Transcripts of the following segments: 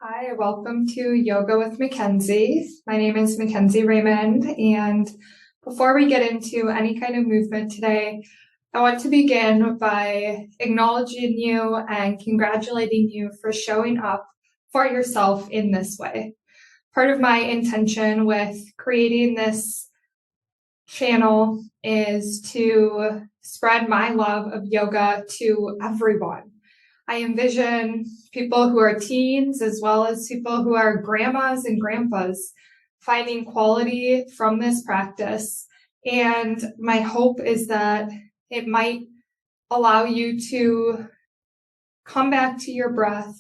Hi, welcome to Yoga with McKenzie. My name is McKenzie Raymond, and before we get into any kind of movement today, I want to begin by acknowledging you and congratulating you for showing up for yourself in this way. Part of my intention with creating this channel is to spread my love of yoga to everyone. I envision people who are teens as well as people who are grandmas and grandpas finding quality from this practice. And my hope is that it might allow you to come back to your breath,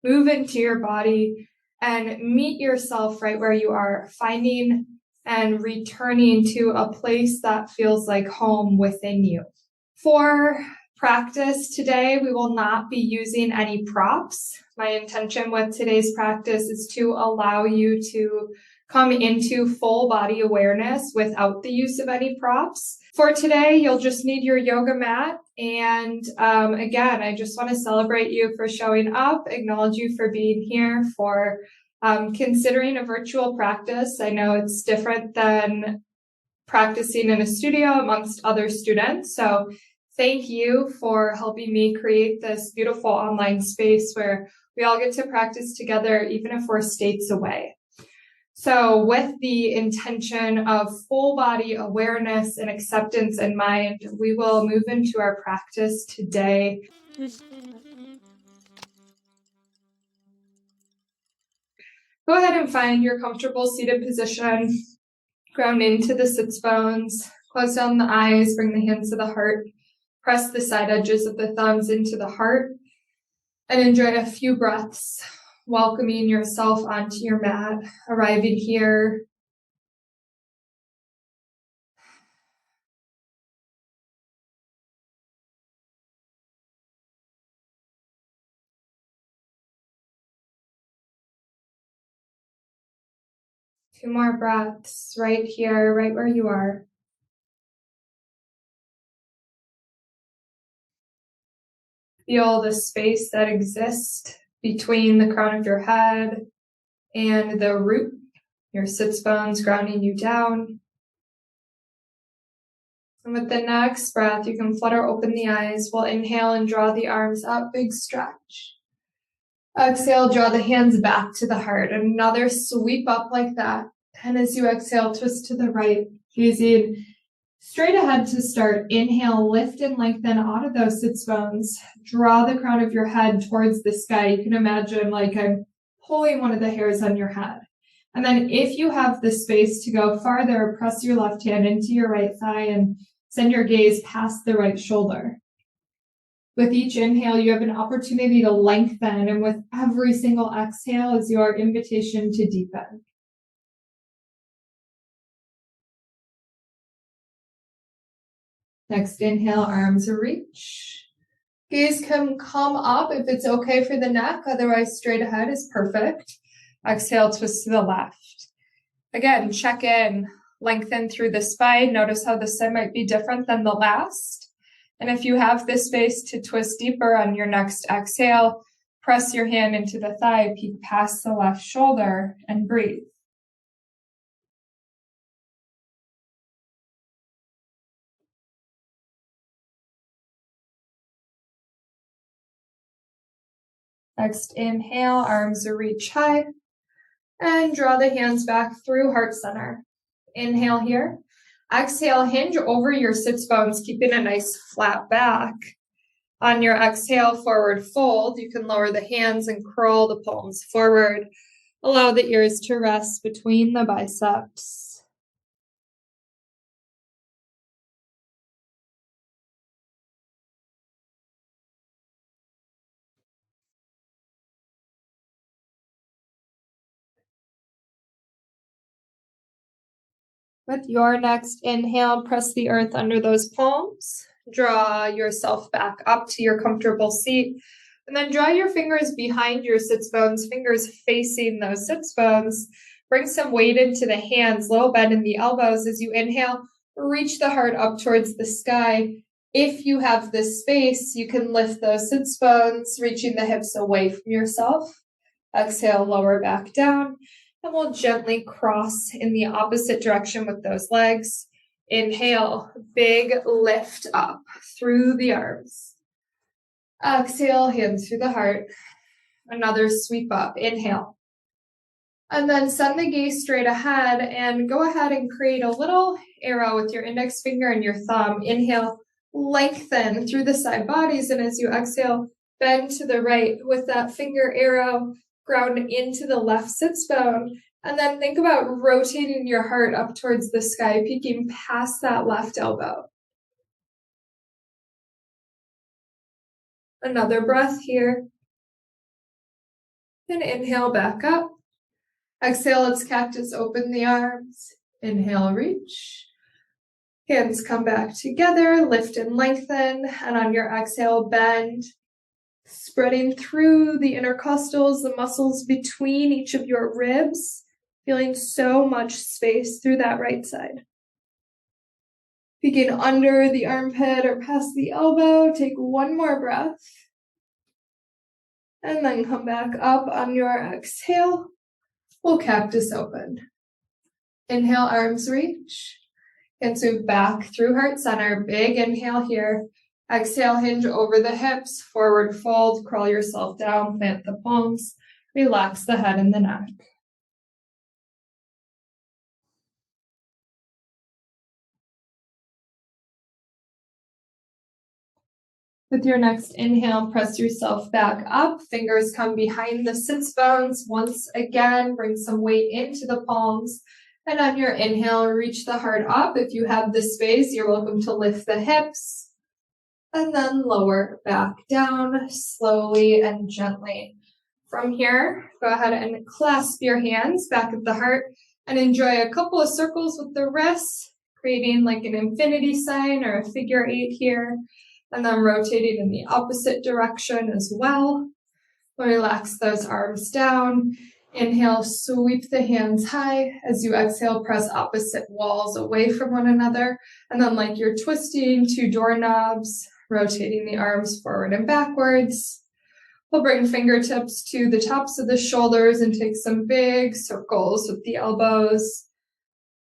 move into your body, and meet yourself right where you are, finding and returning to a place that feels like home within you. For practice today, we will not be using any props. My intention with today's practice is to allow you to come into full body awareness without the use of any props. For today, you'll just need your yoga mat. And again, I just want to celebrate you for showing up, acknowledge you for being here, for considering a virtual practice. I know it's different than practicing in a studio amongst other students. So thank you for helping me create this beautiful online space where we all get to practice together, even if we're states away. So with the intention of full body awareness and acceptance in mind, we will move into our practice today. Go ahead and find your comfortable seated position. Ground into the sits bones. Close down the eyes. Bring the hands to the heart. Press the side edges of the thumbs into the heart. And enjoy a few breaths, welcoming yourself onto your mat, arriving here. Two more breaths right here, right where you are. Feel the space that exists between the crown of your head and the root, your sits bones grounding you down. And with the next breath, you can flutter open the eyes. We'll inhale and draw the arms up, big stretch. Exhale, draw the hands back to the heart. Another sweep up like that. And as you exhale, twist to the right, gazing straight ahead to start. Inhale, lift and lengthen out of those sits bones. Draw the crown of your head towards the sky. You can imagine like I'm pulling one of the hairs on your head. And then if you have the space to go farther, press your left hand into your right thigh and send your gaze past the right shoulder. With each inhale, you have an opportunity to lengthen, and with every single exhale is your invitation to deepen. Next inhale, arms reach. Gaze can come up if it's okay for the neck, otherwise straight ahead is perfect. Exhale, twist to the left. Again, check in, lengthen through the spine. Notice how this side might be different than the last. And if you have the space to twist deeper on your next exhale, press your hand into the thigh, peek past the left shoulder, and breathe. Next inhale, arms reach high, and draw the hands back through heart center. Inhale here. Exhale, hinge over your sits bones, keeping a nice flat back. On your exhale, forward fold. You can lower the hands and curl the palms forward. Allow the ears to rest between the biceps. With your next inhale, press the earth under those palms. Draw yourself back up to your comfortable seat. And then draw your fingers behind your sits bones, fingers facing those sits bones. Bring some weight into the hands, little bend in the elbows. As you inhale, reach the heart up towards the sky. If you have the space, you can lift those sits bones, reaching the hips away from yourself. Exhale, lower back down, and we'll gently cross in the opposite direction with those legs. Inhale, big lift up through the arms. Exhale, hands through the heart. Another sweep up, inhale. And then send the gaze straight ahead and go ahead and create a little arrow with your index finger and your thumb. Inhale, lengthen through the side bodies, and as you exhale, bend to the right with that finger arrow, ground into the left sits bone, and then think about rotating your heart up towards the sky, peeking past that left elbow. Another breath here. And inhale, back up. Exhale, let's cactus open the arms. Inhale, reach. Hands come back together, lift and lengthen, and on your exhale, bend. Spreading through the intercostals, the muscles between each of your ribs, feeling so much space through that right side. Begin under the armpit or past the elbow. Take one more breath. And then come back up on your exhale. We'll cactus open. Inhale, arms reach. Hands move back through heart center. Big inhale here. Exhale, hinge over the hips. Forward fold. Crawl yourself down. Plant the palms. Relax the head and the neck. With your next inhale, press yourself back up. Fingers come behind the sits bones. Once again, bring some weight into the palms. And on your inhale, reach the heart up. If you have the space, you're welcome to lift the hips. And then lower back down slowly and gently. From here, go ahead and clasp your hands back at the heart and enjoy a couple of circles with the wrists, creating like an infinity sign or a figure 8 here. And then rotating in the opposite direction as well. Relax those arms down. Inhale, sweep the hands high. As you exhale, press opposite walls away from one another. And then like you're twisting 2 doorknobs, rotating the arms forward and backwards. We'll bring fingertips to the tops of the shoulders and take some big circles with the elbows.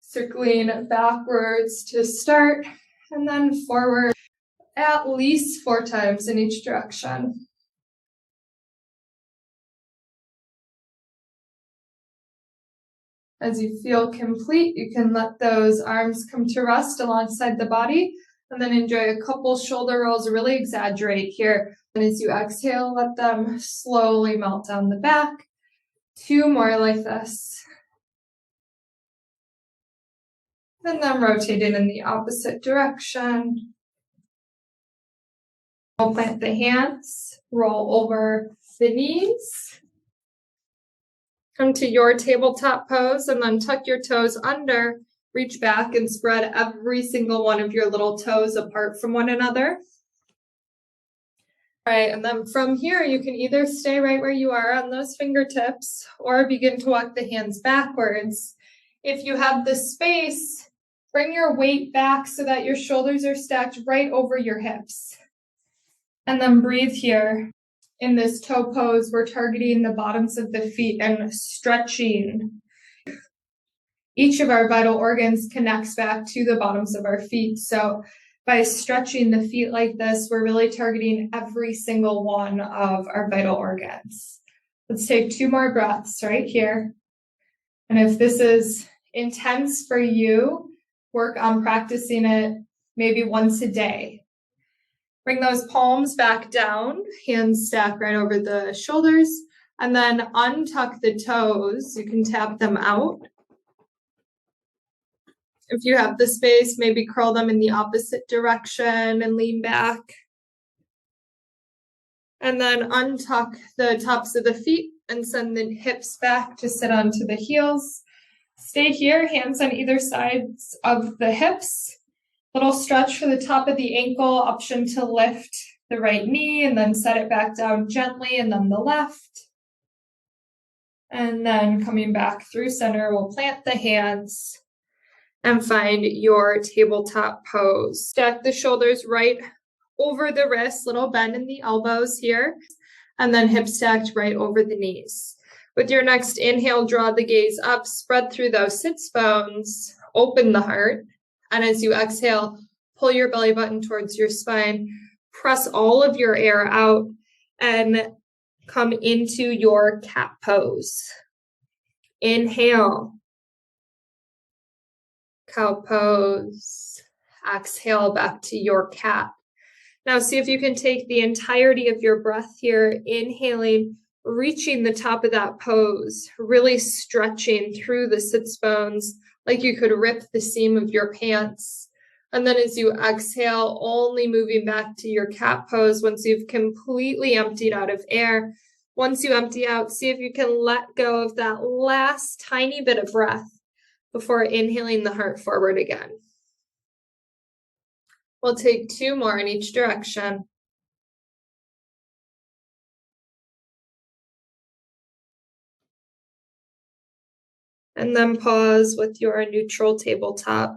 Circling backwards to start, and then forward. At least 4 times in each direction. As you feel complete, you can let those arms come to rest alongside the body, and then enjoy a couple shoulder rolls. Really exaggerate here. And as you exhale, let them slowly melt down the back. 2 more like this. And then rotating in the opposite direction. Plant the hands, roll over the knees. Come to your tabletop pose and then tuck your toes under, reach back and spread every single one of your little toes apart from one another. All right, and then from here, you can either stay right where you are on those fingertips or begin to walk the hands backwards. If you have the space, bring your weight back so that your shoulders are stacked right over your hips. And then breathe here. In this toe pose, we're targeting the bottoms of the feet and stretching. Each of our vital organs connects back to the bottoms of our feet. So by stretching the feet like this, we're really targeting every single one of our vital organs. Let's take 2 more breaths right here. And if this is intense for you, work on practicing it maybe once a day. Bring those palms back down, hands stack right over the shoulders, and then untuck the toes. You can tap them out. If you have the space, maybe curl them in the opposite direction and lean back. And then untuck the tops of the feet and send the hips back to sit onto the heels. Stay here, hands on either sides of the hips. Little stretch for the top of the ankle, option to lift the right knee and then set it back down gently, and then the left. And then coming back through center, we'll plant the hands and find your tabletop pose. Stack the shoulders right over the wrists, little bend in the elbows here, and then hips stacked right over the knees. With your next inhale, draw the gaze up, spread through those sits bones, open the heart. And as you exhale, pull your belly button towards your spine, press all of your air out, and come into your cat pose. Inhale, cow pose. Exhale back to your cat. Now see if you can take the entirety of your breath here, inhaling, reaching the top of that pose, really stretching through the sits bones like you could rip the seam of your pants. And then as you exhale, only moving back to your cat pose once you've completely emptied out of air. Once you empty out, see if you can let go of that last tiny bit of breath before inhaling the heart forward again. We'll take 2 more in each direction. And then pause with your neutral tabletop.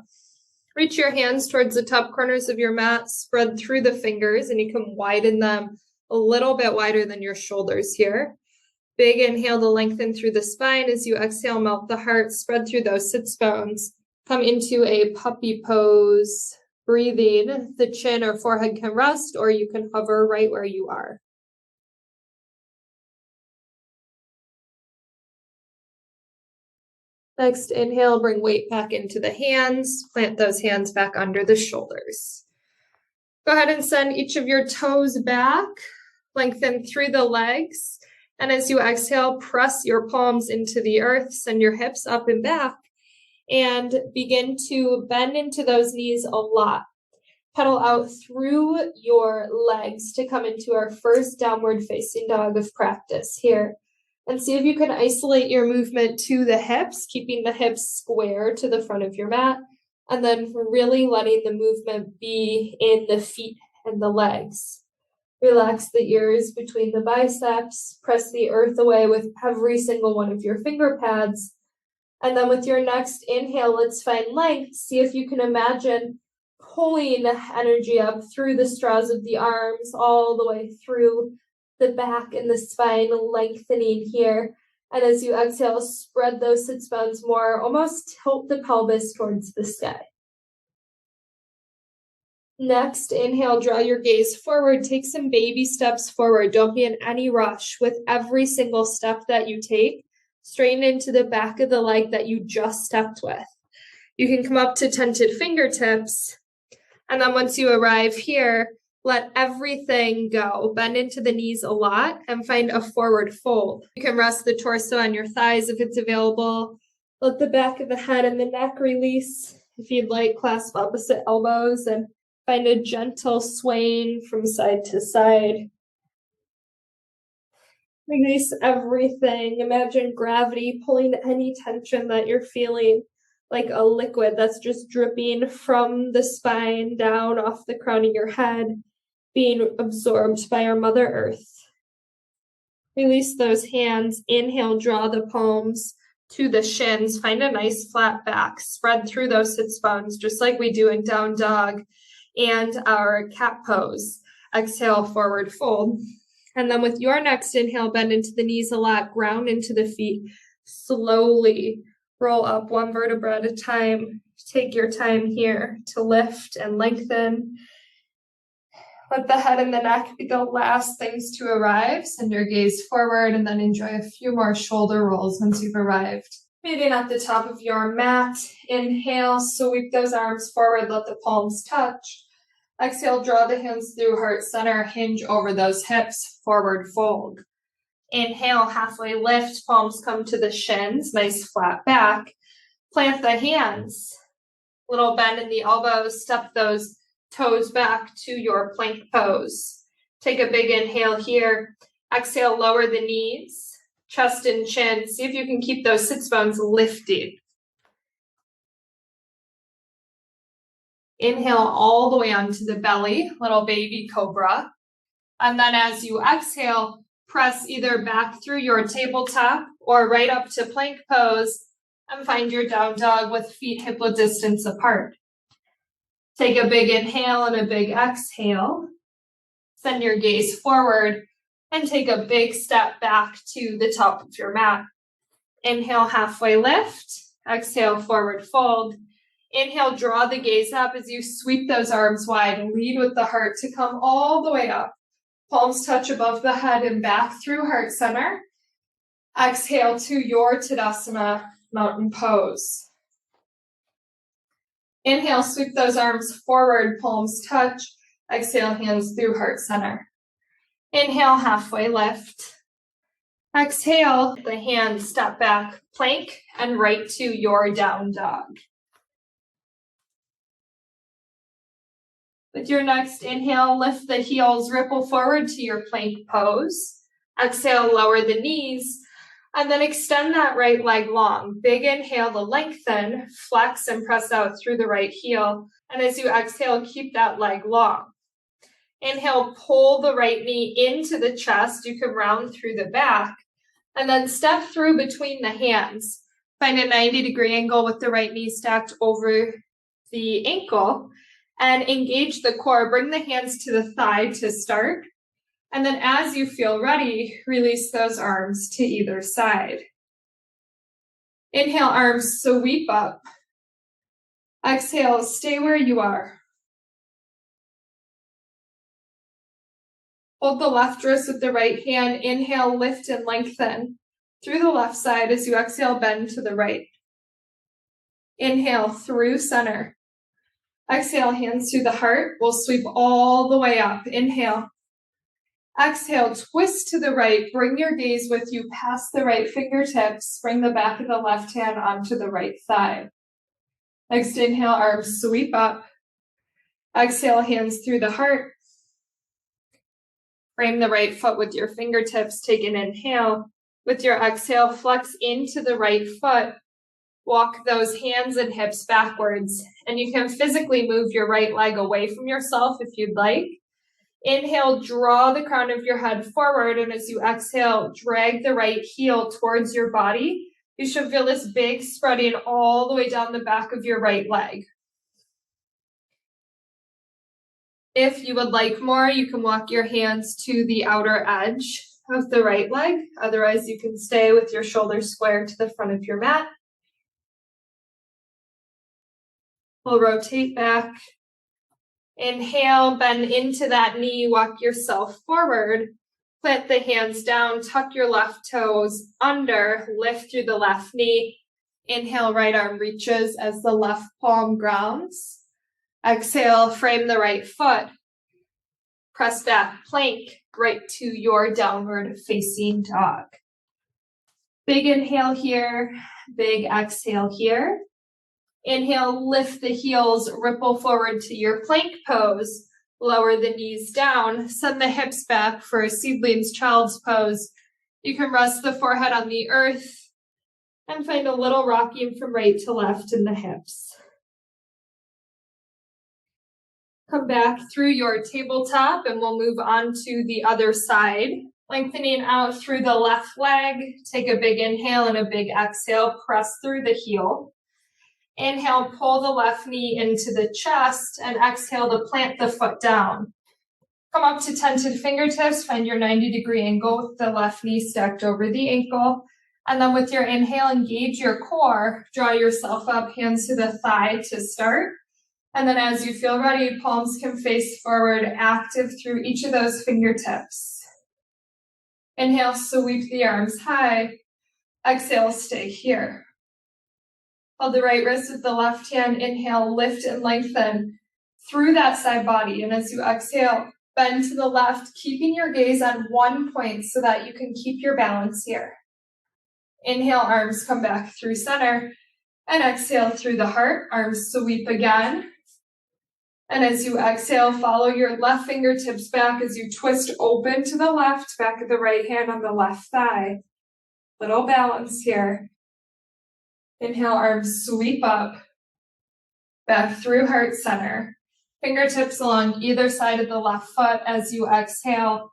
Reach your hands towards the top corners of your mat, spread through the fingers, and you can widen them a little bit wider than your shoulders here. Big inhale to lengthen through the spine. As you exhale, melt the heart, spread through those sits bones. Come into a puppy pose. Breathing, the chin or forehead can rest, or you can hover right where you are. Next, inhale, bring weight back into the hands. Plant those hands back under the shoulders. Go ahead and send each of your toes back. Lengthen through the legs. And as you exhale, press your palms into the earth. Send your hips up and back. And begin to bend into those knees a lot. Pedal out through your legs to come into our first downward facing dog of practice here. And see if you can isolate your movement to the hips, keeping the hips square to the front of your mat, and then really letting the movement be in the feet and the legs. Relax the ears between the biceps, press the earth away with every single one of your finger pads. And then with your next inhale, let's find length. See if you can imagine pulling energy up through the straws of the arms, all the way through the back and the spine, lengthening here. And as you exhale, spread those sits bones more, almost tilt the pelvis towards the sky. Next, inhale, draw your gaze forward, take some baby steps forward. Don't be in any rush. With every single step that you take, straighten into the back of the leg that you just stepped with. You can come up to tented fingertips, and then once you arrive here, let everything go. Bend into the knees a lot and find a forward fold. You can rest the torso on your thighs if it's available. Let the back of the head and the neck release. If you'd like, clasp opposite elbows and find a gentle swaying from side to side. Release everything. Imagine gravity pulling any tension that you're feeling, like a liquid that's just dripping from the spine down off the crown of your head, being absorbed by our Mother Earth. Release those hands. Inhale, draw the palms to the shins. Find a nice flat back. Spread through those sits bones, just like we do in down dog and our cat pose. Exhale, forward fold. And then with your next inhale, bend into the knees a lot, ground into the feet. Slowly roll up one vertebra at a time. Take your time here to lift and lengthen. Let the head and the neck be the last things to arrive. Send your gaze forward and then enjoy a few more shoulder rolls once you've arrived. Meeting at the top of your mat. Inhale, sweep those arms forward, let the palms touch. Exhale, draw the hands through heart center, hinge over those hips, forward fold. Inhale, halfway lift, palms come to the shins, nice flat back. Plant the hands, little bend in the elbows, step those toes back to your plank pose. Take a big inhale here. Exhale, lower the knees, chest and chin. See if you can keep those sits bones lifted. Inhale all the way onto the belly, little baby cobra. And then as you exhale, press either back through your tabletop or right up to plank pose and find your down dog with feet hip width distance apart. Take a big inhale and a big exhale. Send your gaze forward and take a big step back to the top of your mat. Inhale, halfway lift. Exhale, forward fold. Inhale, draw the gaze up as you sweep those arms wide. Lead with the heart to come all the way up. Palms touch above the head and back through heart center. Exhale to your Tadasana mountain pose. Inhale, sweep those arms forward, palms touch. Exhale, hands through heart center. Inhale, halfway lift. Exhale, the hands step back, plank, and right to your down dog. With your next inhale, lift the heels, ripple forward to your plank pose. Exhale, lower the knees, and then extend that right leg long. Big inhale to lengthen, flex and press out through the right heel. And as you exhale, keep that leg long. Inhale, pull the right knee into the chest. You can round through the back. And then step through between the hands. Find a 90-degree angle with the right knee stacked over the ankle. And engage the core. Bring the hands to the thigh to start. And then as you feel ready, release those arms to either side. Inhale, arms sweep up. Exhale, stay where you are. Hold the left wrist with the right hand. Inhale, lift and lengthen through the left side. As you exhale, bend to the right. Inhale, through center. Exhale, hands to the heart. We'll sweep all the way up. Inhale. Exhale, twist to the right. Bring your gaze with you past the right fingertips. Bring the back of the left hand onto the right thigh. Next inhale, arms sweep up. Exhale, hands through the heart. Frame the right foot with your fingertips. Take an inhale. With your exhale, flex into the right foot. Walk those hands and hips backwards. And you can physically move your right leg away from yourself if you'd like. Inhale, draw the crown of your head forward. And as you exhale, drag the right heel towards your body. You should feel this big spreading all the way down the back of your right leg. If you would like more, you can walk your hands to the outer edge of the right leg. Otherwise, you can stay with your shoulders square to the front of your mat. We'll rotate back. Inhale, bend into that knee, walk yourself forward. Plant the hands down, tuck your left toes under, lift through the left knee. Inhale, right arm reaches as the left palm grounds. Exhale, frame the right foot. Press back, plank, right to your downward facing dog. Big inhale here, big exhale here. Inhale, lift the heels, ripple forward to your plank pose. Lower the knees down, send the hips back for a seedling's child's pose. You can rest the forehead on the earth and find a little rocking from right to left in the hips. Come back through your tabletop and we'll move on to the other side. Lengthening out through the left leg. Take a big inhale and a big exhale. Press through the heel. Inhale, pull the left knee into the chest and exhale to plant the foot down. Come up to tented fingertips, find your 90-degree angle with the left knee stacked over the ankle. And then with your inhale, engage your core, draw yourself up, hands to the thigh to start. And then as you feel ready, palms can face forward, active through each of those fingertips. Inhale, sweep the arms high. Exhale, stay here. Hold the right wrist with the left hand. Inhale, lift and lengthen through that side body. And as you exhale, bend to the left, keeping your gaze on one point so that you can keep your balance here. Inhale, arms come back through center. And exhale through the heart. Arms sweep again. And as you exhale, follow your left fingertips back as you twist open to the left, back of the right hand on the left thigh. Little balance here. Inhale, arms sweep up, back through heart center. Fingertips along either side of the left foot as you exhale.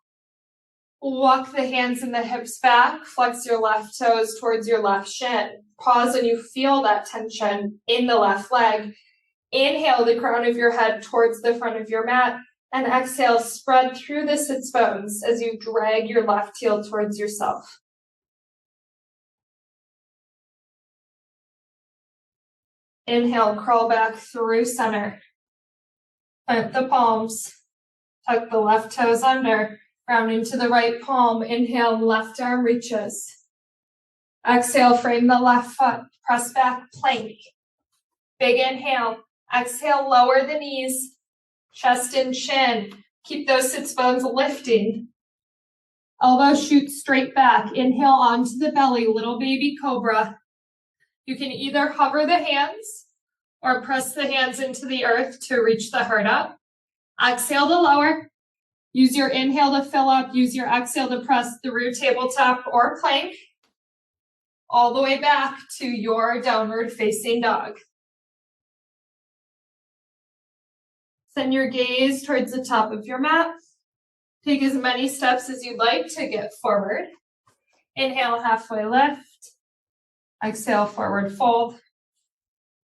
Walk the hands and the hips back, flex your left toes towards your left shin. Pause when you feel that tension in the left leg. Inhale the crown of your head towards the front of your mat And exhale, spread through the sits bones as you drag your left heel towards yourself. Inhale, crawl back through center. Plant the palms. Tuck the left toes under. Round into the right palm. Inhale, left arm reaches. Exhale, frame the left foot. Press back, plank. Big inhale. Exhale, lower the knees. Chest and chin. Keep those sits bones lifting. Elbows shoot straight back. Inhale onto the belly, little baby cobra. You can either hover the hands or press the hands into the earth to reach the heart up. Exhale to lower. Use your inhale to fill up. Use your exhale to press through tabletop or plank all the way back to your downward facing dog. Send your gaze towards the top of your mat. Take as many steps as you'd like to get forward. Inhale, halfway lift. Exhale, forward fold.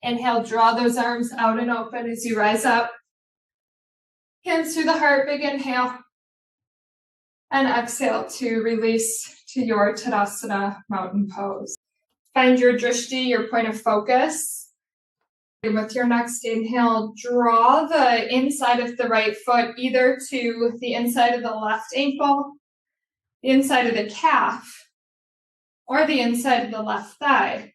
Inhale, draw those arms out and open as you rise up. Hands through the heart, big inhale. And exhale to release to your Tadasana mountain pose. Find your drishti, your point of focus. With your next inhale, draw the inside of the right foot either to the inside of the left ankle, the inside of the calf, or the inside of the left thigh.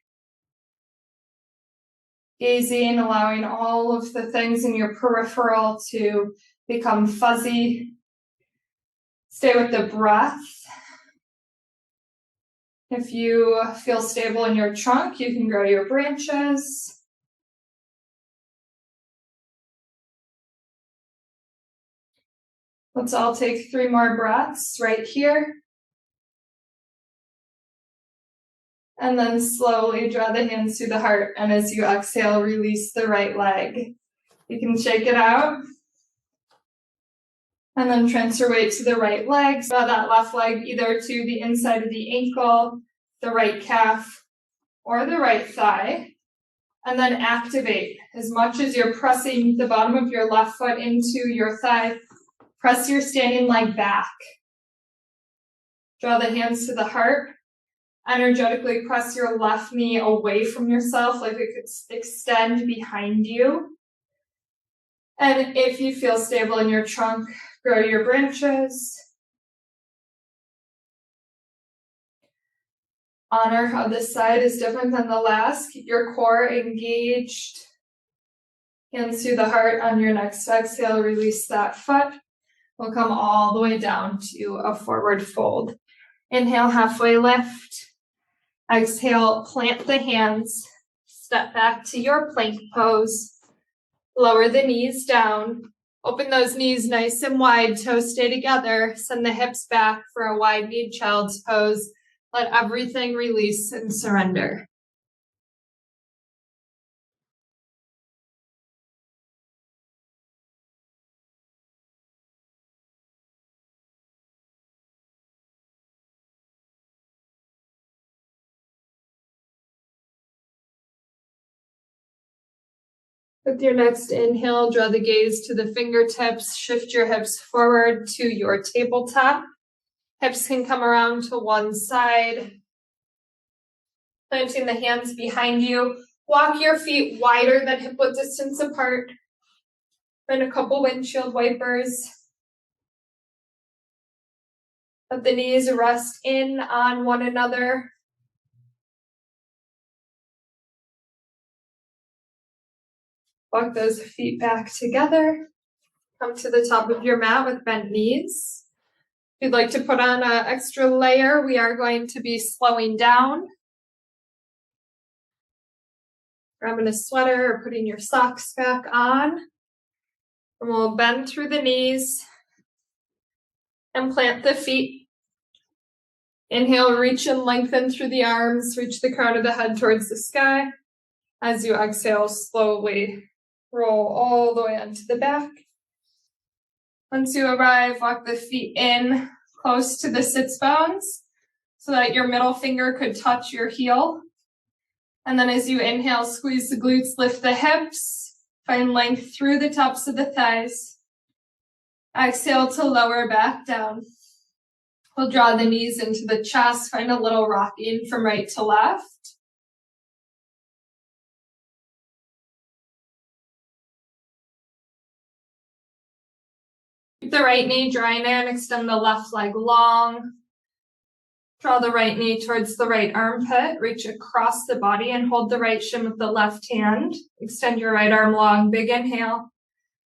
Gazing, allowing all of the things in your peripheral to become fuzzy. Stay with the breath. If you feel stable in your trunk, you can grow your branches. Let's all take 3 more breaths right here. And then slowly draw the hands through the heart. And as you exhale, release the right leg. You can shake it out. And then transfer weight to the right leg. Draw that left leg either to the inside of the ankle, the right calf, or the right thigh. And then activate. As much as you're pressing the bottom of your left foot into your thigh, press your standing leg back. Draw the hands to the heart. Energetically press your left knee away from yourself, like it could extend behind you. And if you feel stable in your trunk, grow your branches. Honor how this side is different than the last. Keep your core engaged. Hands through the heart. On your next exhale, release that foot. We'll come all the way down to a forward fold. Inhale, halfway lift. Exhale, plant the hands. Step back to your plank pose. Lower the knees down. Open those knees nice and wide. Toes stay together. Send the hips back for a wide-kneed child's pose. Let everything release and surrender. With your next inhale, draw the gaze to the fingertips. Shift your hips forward to your tabletop. Hips can come around to one side. Planting the hands behind you. Walk your feet wider than hip-width distance apart. Find a couple windshield wipers. Let the knees rest in on one another. Walk those feet back together. Come to the top of your mat with bent knees. If you'd like to put on an extra layer, we are going to be slowing down. Grabbing a sweater or putting your socks back on. And we'll bend through the knees and plant the feet. Inhale, reach and lengthen through the arms. Reach the crown of the head towards the sky. As you exhale, slowly roll all the way onto the back. Once you arrive, walk the feet in close to the sits bones so that your middle finger could touch your heel. And then as you inhale, squeeze the glutes, lift the hips, find length through the tops of the thighs. Exhale to lower back down. We'll draw the knees into the chest, find a little rocking from right to left. Keep the right knee drawing in, extend the left leg long. Draw the right knee towards the right armpit, reach across the body and hold the right shin with the left hand. Extend your right arm long, big inhale.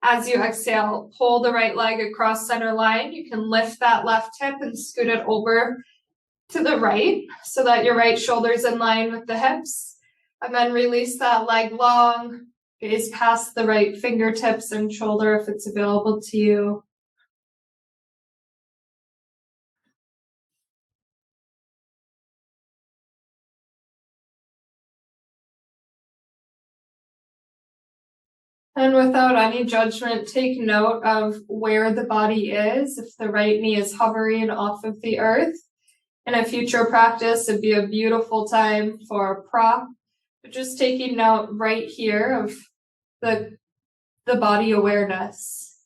As you exhale, pull the right leg across center line. You can lift that left hip and scoot it over to the right so that your right shoulder's in line with the hips. And then release that leg long, gaze past the right fingertips and shoulder if it's available to you. And without any judgment, take note of where the body is. If the right knee is hovering off of the earth, in a future practice, it'd be a beautiful time for a prop. But just taking note right here of the body awareness.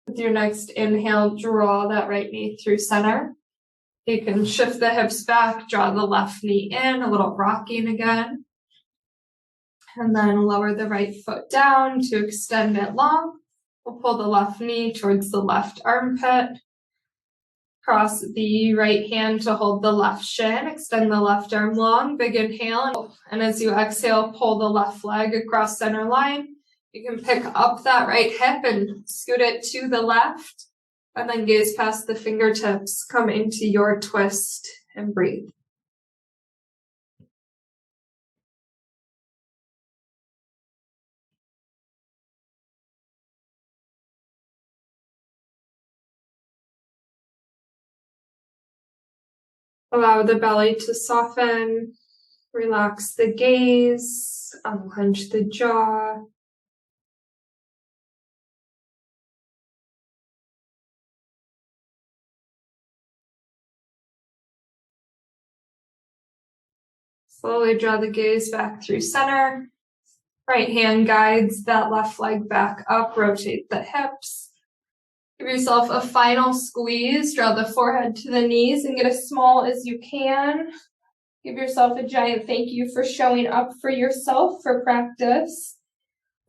With your next inhale, draw that right knee through center. You can shift the hips back, draw the left knee in, a little rocking again. And then lower the right foot down to extend it long. We'll pull the left knee towards the left armpit. Cross the right hand to hold the left shin. Extend the left arm long, big inhale. And as you exhale, pull the left leg across center line. You can pick up that right hip and scoot it to the left. And then gaze past the fingertips, come into your twist and breathe. Allow the belly to soften, relax the gaze, unclench the jaw. Slowly draw the gaze back through center. Right hand guides that left leg back up, rotate the hips. Give yourself a final squeeze, draw the forehead to the knees and get as small as you can. Give yourself a giant thank you for showing up for yourself, for practice,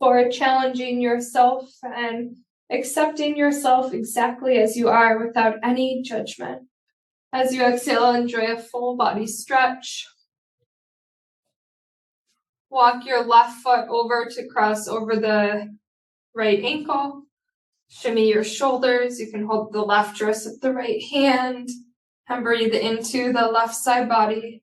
for challenging yourself and accepting yourself exactly as you are without any judgment. As you exhale, enjoy a full body stretch. Walk your left foot over to cross over the right ankle. Shimmy your shoulders. You can hold the left wrist with the right hand and breathe into the left side body.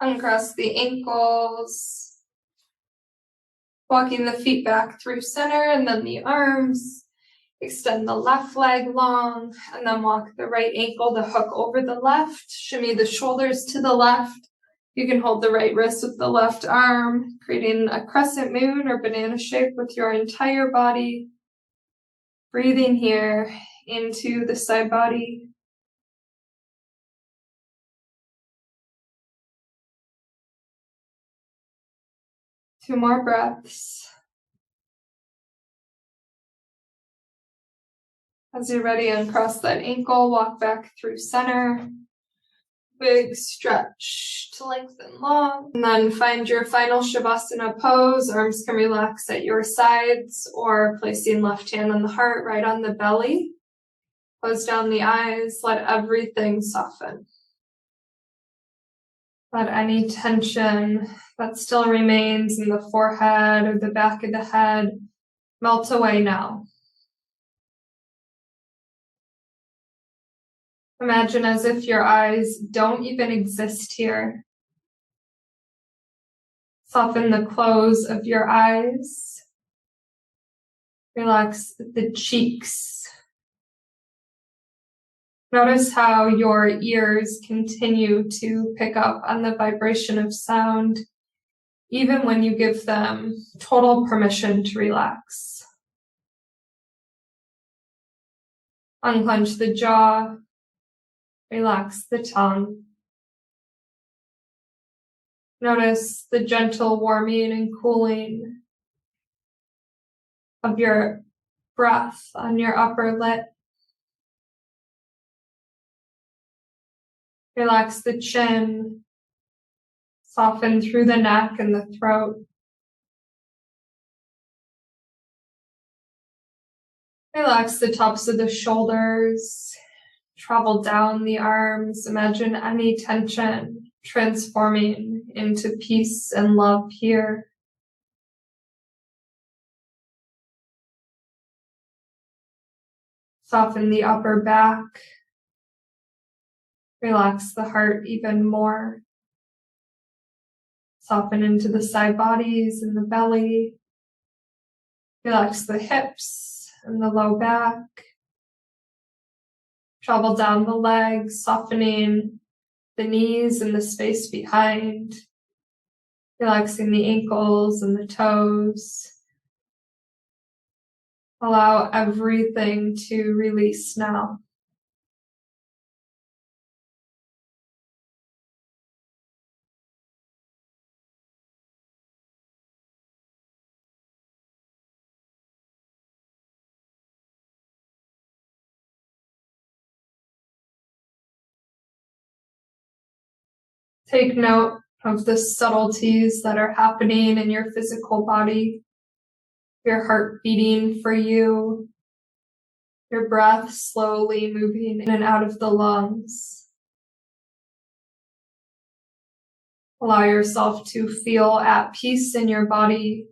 Uncross the ankles. Walking the feet back through center and then the arms. Extend the left leg long and then walk the right ankle to hook over the left. Shimmy the shoulders to the left. You can hold the right wrist with the left arm, creating a crescent moon or banana shape with your entire body. Breathing here into the side body. Two more breaths. As you're ready, uncross that ankle, walk back through center. Big stretch to lengthen long. And then find your final Shavasana pose. Arms can relax at your sides or placing left hand on the heart, right on the belly. Close down the eyes, let everything soften. Let any tension that still remains in the forehead or the back of the head melt away now. Imagine as if your eyes don't even exist here. Soften the close of your eyes. Relax the cheeks. Notice how your ears continue to pick up on the vibration of sound even when you give them total permission to relax. Unclench the jaw, relax the tongue. Notice the gentle warming and cooling of your breath on your upper lip. Relax the chin, soften through the neck and the throat. Relax the tops of the shoulders, travel down the arms, imagine any tension transforming into peace and love here. Soften the upper back. Relax the heart even more. Soften into the side bodies and the belly. Relax the hips and the low back. Travel down the legs, softening the knees and the space behind. Relaxing the ankles and the toes. Allow everything to release now. Take note of the subtleties that are happening in your physical body, your heart beating for you, your breath slowly moving in and out of the lungs. Allow yourself to feel at peace in your body,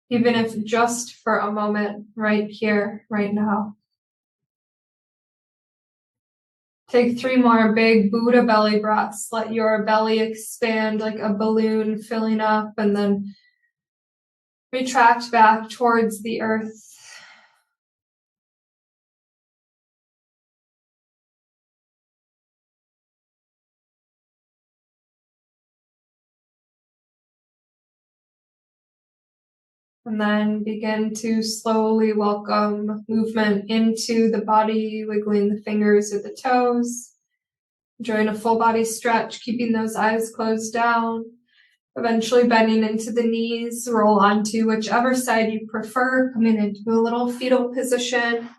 even if just for a moment, right here, right now. Take 3 more big Buddha belly breaths. Let your belly expand like a balloon filling up, and then retract back towards the earth. And then begin to slowly welcome movement into the body, wiggling the fingers or the toes. Enjoying a full body stretch, keeping those eyes closed down. Eventually bending into the knees, roll onto whichever side you prefer, coming into a little fetal position.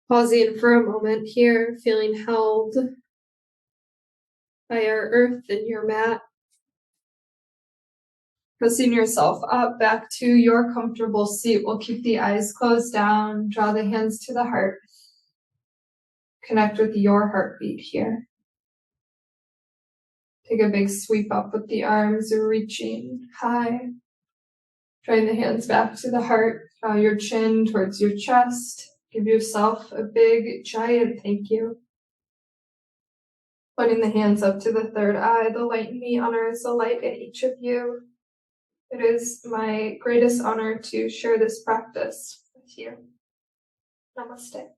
Pausing for a moment here, feeling held by your earth and your mat. Pressing yourself up back to your comfortable seat. We'll keep the eyes closed down, draw the hands to the heart. Connect with your heartbeat here. Take a big sweep up with the arms, reaching high. Drawing the hands back to the heart. Draw your chin towards your chest. Give yourself a big, giant thank you. Putting the hands up to the third eye. The light in me honors the light in each of you. It is my greatest honor to share this practice with you. Namaste.